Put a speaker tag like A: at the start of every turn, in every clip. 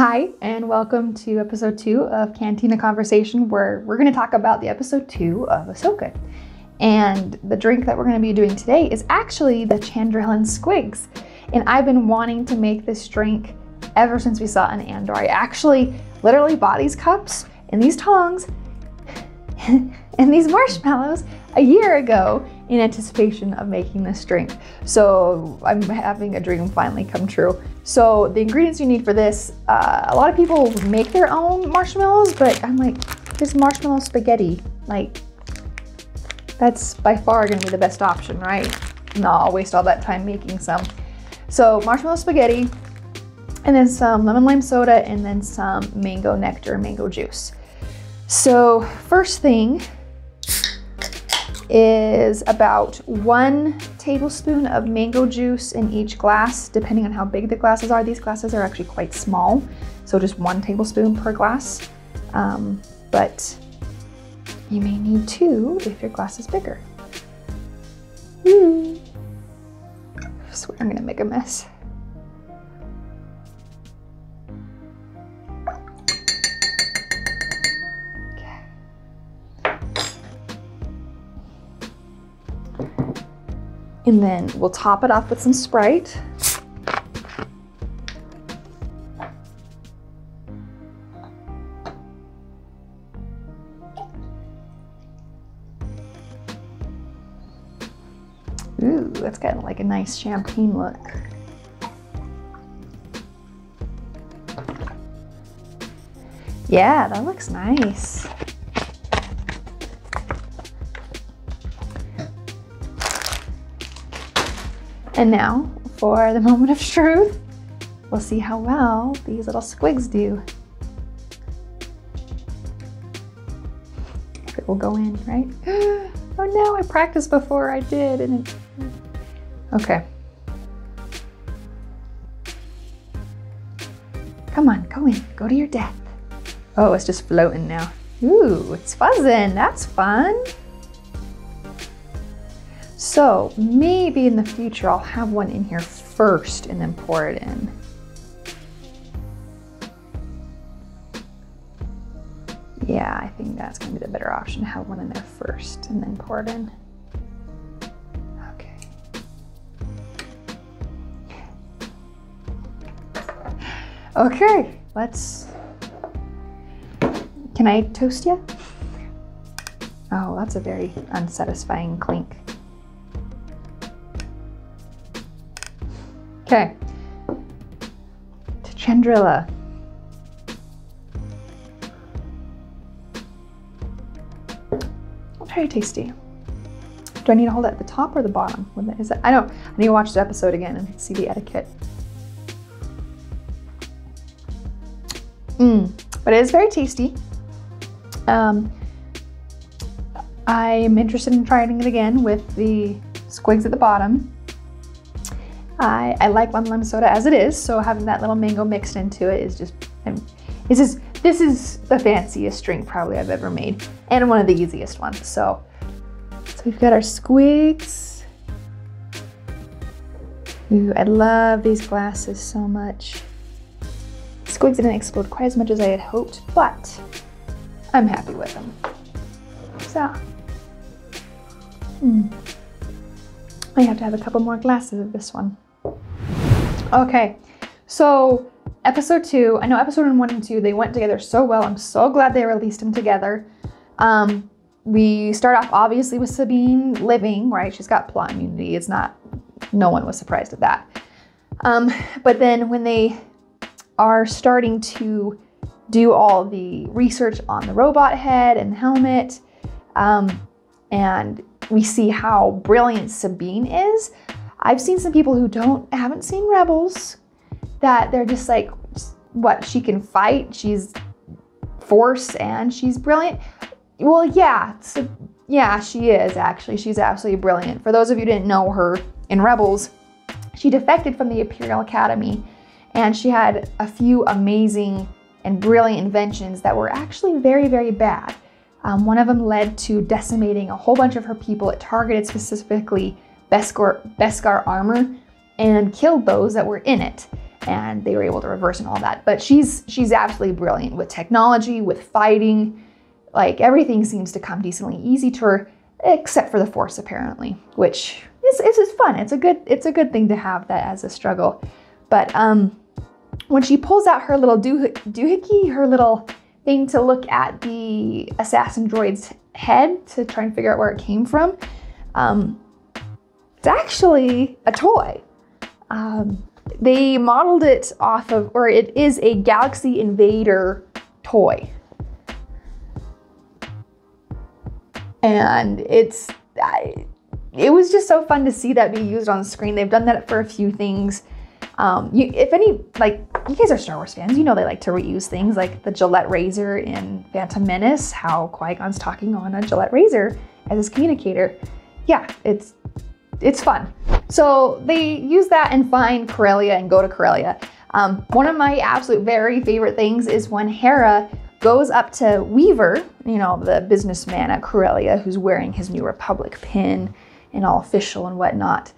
A: Hi, and welcome to episode 2 of Cantina Conversation, where we're going to talk about the episode 2 of Ahsoka. And the drink that we're going to be doing today is actually the Chandrilan Squigs. And I've been wanting to make this drink ever since we saw it in Andor. I actually literally bought these cups and these tongs and these marshmallows a year ago in anticipation of making this drink. So I'm having a dream finally come true. So the ingredients you need for this, a lot of people make their own marshmallows, but I'm like, this marshmallow spaghetti, like that's by far gonna be the best option, right? No, I'll waste all that time making some. So marshmallow spaghetti, and then some lemon lime soda, and then some mango nectar, mango juice. So first thing is about 1 tablespoon of mango juice in each glass, depending on how big the glasses are. These glasses are actually quite small, so just 1 tablespoon per glass. But you may need 2 if your glass is bigger. I swear I'm gonna make a mess. And then we'll top it off with some Sprite. Ooh, that's got like a nice champagne look. Yeah, that looks nice. And now, for the moment of truth, we'll see how well these little squigs do. It will go in, right? Oh no, I practiced before I did, and it... Okay. Come on, go in, go to your death. Oh, it's just floating now. Ooh, it's fuzzing, that's fun. So maybe in the future I'll have one in here first and then pour it in. Yeah, I think that's gonna be the better option, have one in there first and then pour it in. Okay. Okay, let's, can I toast you? Oh, that's a very unsatisfying clink. Okay, to Chandrila. Very tasty. Do I need to hold it at the top or the bottom? Is that, I need to watch the episode again and see the etiquette. But it is very tasty. I'm interested in trying it again with the squigs at the bottom. I like lemon lime soda as it is, so having that little mango mixed into it is just, this is the fanciest drink probably I've ever made, and one of the easiest ones. So we've got our squigs. Ooh, I love these glasses so much. Squigs didn't explode quite as much as I had hoped, but I'm happy with them. So, I have to have a couple more glasses of this one. Okay, so episode 2, I know episode 1 and 2, they went together so well. I'm so glad they released them together. We start off obviously with Sabine living, right? She's got plot immunity. It's not, no one was surprised at that. But then when they are starting to do all the research on the robot head and the helmet, and we see how brilliant Sabine is. I've seen some people who haven't seen Rebels, that they're just like, what, she can fight, she's force, and she's brilliant. Well, yeah, yeah, she is actually. She's absolutely brilliant. For those of you who didn't know her, in Rebels, she defected from the Imperial Academy, and she had a few amazing and brilliant inventions that were actually very, very bad. One of them led to decimating a whole bunch of her people. It targeted specifically Beskar armor and killed those that were in it. and they were able to reverse and all that. But she's absolutely brilliant with technology, with fighting. Like, everything seems to come decently easy to her, except for the Force apparently, which is fun. It's a good thing to have that as a struggle. But when she pulls out her little doohickey, her little thing to look at the assassin droid's head to try and figure out where it came from, it's actually a toy. They modeled it off of, or it is a Galaxy Invader toy. And it was just so fun to see that be used on screen. They've done that for a few things. You guys are Star Wars fans, you know they like to reuse things, like the Gillette razor in Phantom Menace, how Qui-Gon's talking on a Gillette razor as his communicator. Yeah, it's fun. So they use that and find Corellia and go to Corellia. One of my absolute very favorite things is when Hera goes up to Weaver, you know, the businessman at Corellia who's wearing his New Republic pin and all official and whatnot.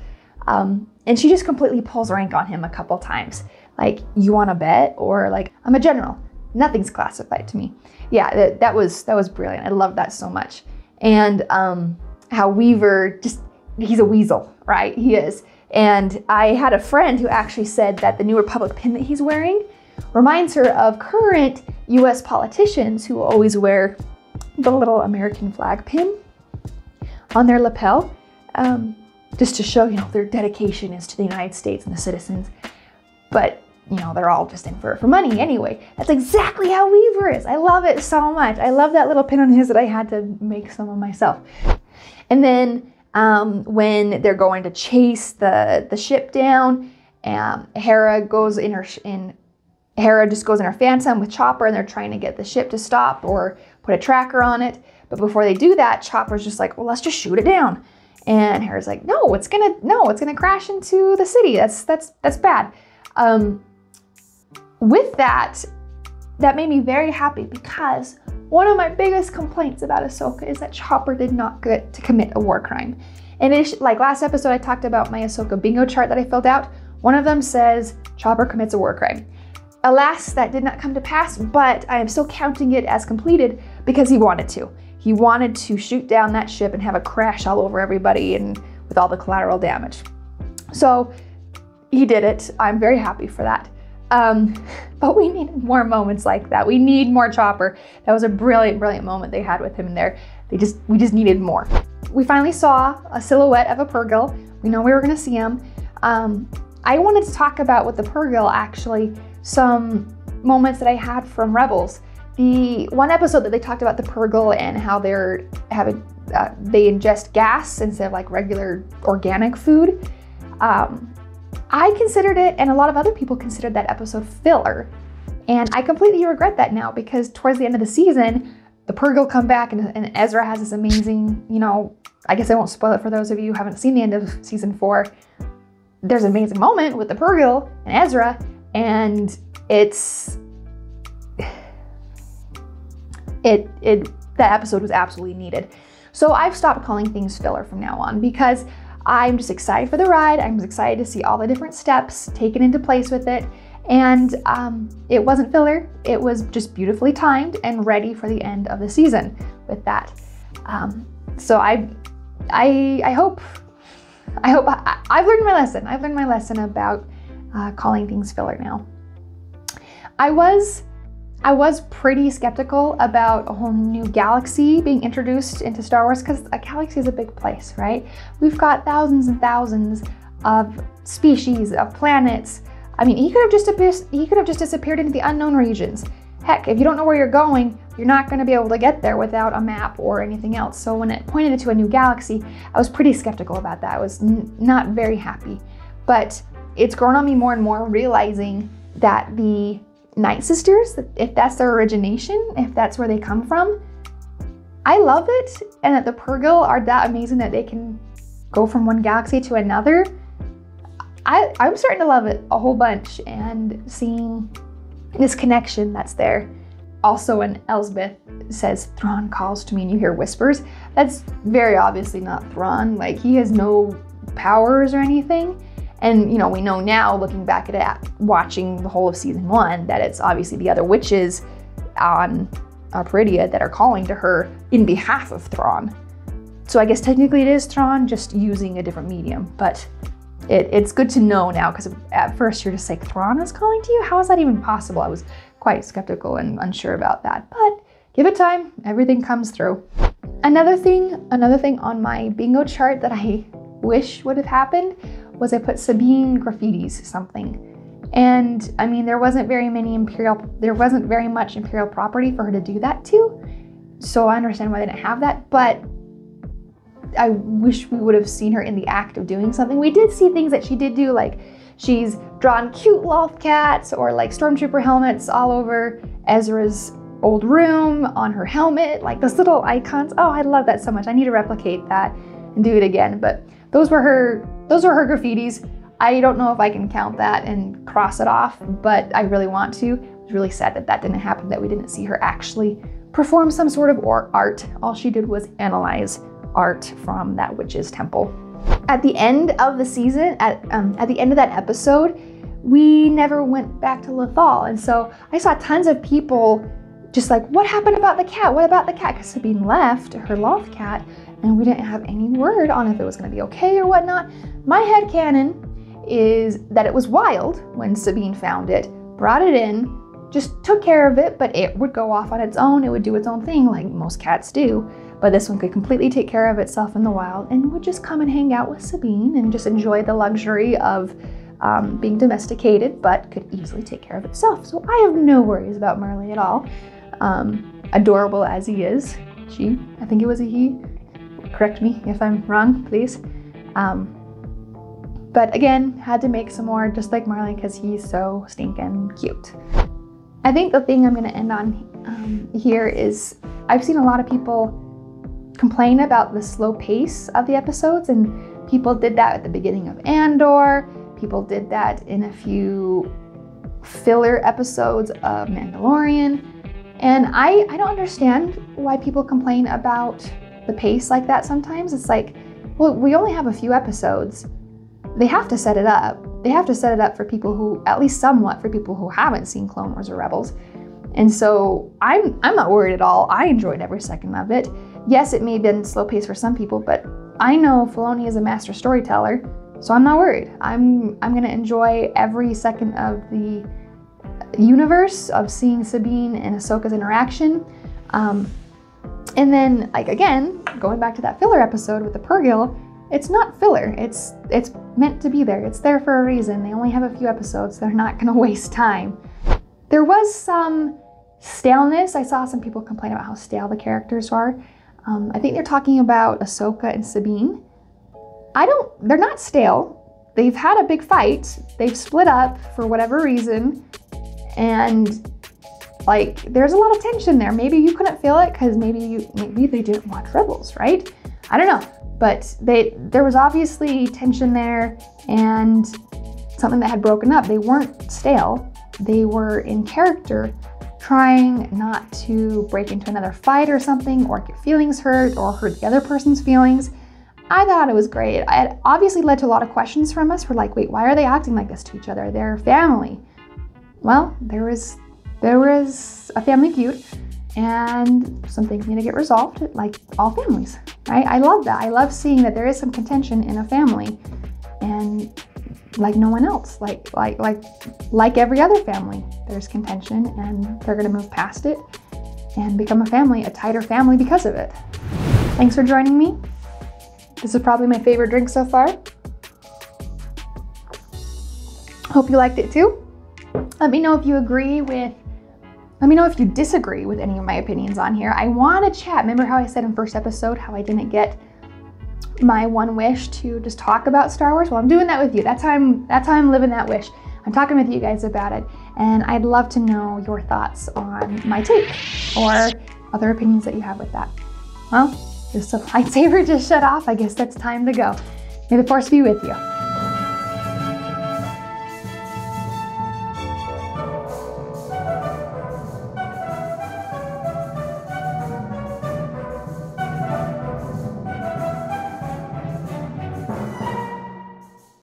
A: And she just completely pulls rank on him a couple times. Like, you want to bet? Or like, I'm a general. Nothing's classified to me. Yeah, that was brilliant. I love that so much. And how Weaver he's a weasel, right? He is. And I had a friend who actually said that the New Republic pin that he's wearing reminds her of current US politicians who always wear the little American flag pin on their lapel, just to show, you know, their dedication is to the United States and the citizens. But, you know, they're all just in for money anyway. That's exactly how Weaver is. I love it so much. I love that little pin on his that I had to make some of myself. And then when they're going to chase the ship down, Hera just goes in her Phantom with Chopper, and they're trying to get the ship to stop or put a tracker on it. But before they do that, Chopper's just like, well, let's just shoot it down. And Hera's like, no, it's gonna crash into the city. That's bad. With that made me very happy, because one of my biggest complaints about Ahsoka is that Chopper did not get to commit a war crime. And it's like last episode, I talked about my Ahsoka bingo chart that I filled out. One of them says Chopper commits a war crime. Alas, that did not come to pass, but I am still counting it as completed because he wanted to. He wanted to shoot down that ship and have a crash all over everybody and with all the collateral damage. So he did it. I'm very happy for that. But we needed more moments like that. We need more Chopper. That was a brilliant, brilliant moment they had with him in there. We just needed more. We finally saw a silhouette of a Purrgil. We know we were gonna see him. I wanted to talk about with the Purrgil, actually, some moments that I had from Rebels. The one episode that they talked about the Purrgil and how they ingest gas instead of like regular organic food. I considered it, and a lot of other people considered that episode filler. And I completely regret that now, because towards the end of the season, the Purrgil come back and Ezra has this amazing, you know, I guess I won't spoil it for those of you who haven't seen the end of season 4. There's an amazing moment with the Purrgil and Ezra, and that episode was absolutely needed. So I've stopped calling things filler from now on, because I'm just excited for the ride. I'm excited to see all the different steps taken into place with it. And it wasn't filler. It was just beautifully timed and ready for the end of the season with that. So I hope I've learned my lesson. I've learned my lesson about calling things filler now. I was pretty skeptical about a whole new galaxy being introduced into Star Wars, because a galaxy is a big place, right? We've got thousands and thousands of species, of planets. I mean, he could have just disappeared into the unknown regions. Heck, if you don't know where you're going, you're not going to be able to get there without a map or anything else. So when it pointed to a new galaxy, I was pretty skeptical about that. I was not very happy. But it's grown on me more and more, realizing that the Night Sisters, if that's their origination, if that's where they come from, I love it. And that the Purrgil are that amazing that they can go from one galaxy to another. I'm starting to love it a whole bunch, and seeing this connection that's there. Also, when Elsbeth says, "Thrawn calls to me," and you hear whispers, that's very obviously not Thrawn. Like, he has no powers or anything. And, you know, we know now, looking back at it, watching the whole of season 1, that it's obviously the other witches on Peridia that are calling to her in behalf of Thrawn. So I guess technically it is Thrawn, just using a different medium. But it's good to know now, because at first you're just like, Thrawn is calling to you? How is that even possible? I was quite skeptical and unsure about that. But give it time, everything comes through. Another thing on my bingo chart that I wish would have happened was I put Sabine graffitis something. And I mean, there wasn't very much Imperial property for her to do that to. So I understand why they didn't have that, but I wish we would have seen her in the act of doing something. We did see things that she did do, like she's drawn cute loth cats or like stormtrooper helmets all over Ezra's old room on her helmet, like those little icons. Oh, I love that so much. I need to replicate that and do it again. But those were her graffitis. I don't know if I can count that and cross it off, but I really want to. I was really sad that that didn't happen, that we didn't see her actually perform some sort of art. All she did was analyze art from that witch's temple. At the end of the season, at the end of that episode, we never went back to Lothal. And so I saw tons of people just like, what happened about the cat? What about the cat? Because Sabine left her loth cat and we didn't have any word on if it was gonna be okay or whatnot. My headcanon is that it was wild when Sabine found it, brought it in, just took care of it, but it would go off on its own. It would do its own thing like most cats do. But this one could completely take care of itself in the wild and would just come and hang out with Sabine and just enjoy the luxury of being domesticated, but could easily take care of itself. So I have no worries about Marley at all. Adorable as he is. I think it was a he. Correct me if I'm wrong, please. But again, had to make some more just like Marley because he's so stinking cute. I think the thing I'm gonna end on here is I've seen a lot of people complain about the slow pace of the episodes, and people did that at the beginning of Andor. People did that in a few filler episodes of Mandalorian. And I don't understand why people complain about the pace like that sometimes. It's like, well, we only have a few episodes. They have to set it up. They have to set it up for people who, at least somewhat, for people who haven't seen Clone Wars or Rebels. And so I'm not worried at all. I enjoyed every second of it. Yes, it may have been slow paced for some people, but I know Filoni is a master storyteller, so I'm not worried. I'm gonna enjoy every second of the universe of seeing Sabine and Ahsoka's interaction. And then, like, again, going back to that filler episode with the Purrgil, it's not filler. It's meant to be there. It's there for a reason. They only have a few episodes. They're not gonna waste time. There was some staleness. I saw some people complain about how stale the characters are. I think they're talking about Ahsoka and Sabine. They're not stale. They've had a big fight. They've split up for whatever reason. And like, there's a lot of tension there. Maybe you couldn't feel it because maybe they didn't watch Rebels, right? I don't know. But there was obviously tension there and something that had broken up. They weren't stale. They were in character, trying not to break into another fight or something, or get feelings hurt, or hurt the other person's feelings. I thought it was great. It obviously led to a lot of questions from us. We're like, wait, why are they acting like this to each other? They're family. Well, there was a family feud, and some things need to get resolved, like all families, right? I love that. I love seeing that there is some contention in a family, and like no one else, like every other family, there's contention, and they're gonna move past it and become a family, a tighter family because of it. Thanks for joining me. This is probably my favorite drink so far. Hope you liked it too. Let me know if you disagree with any of my opinions on here. I want to chat. Remember how I said in first episode how I didn't get my one wish to just talk about Star Wars? Well, I'm doing that with you. That's how I'm living that wish. I'm talking with you guys about it, and I'd love to know your thoughts on my take or other opinions that you have with that. Well, this lightsaber just shut off. I guess that's time to go. May the Force be with you.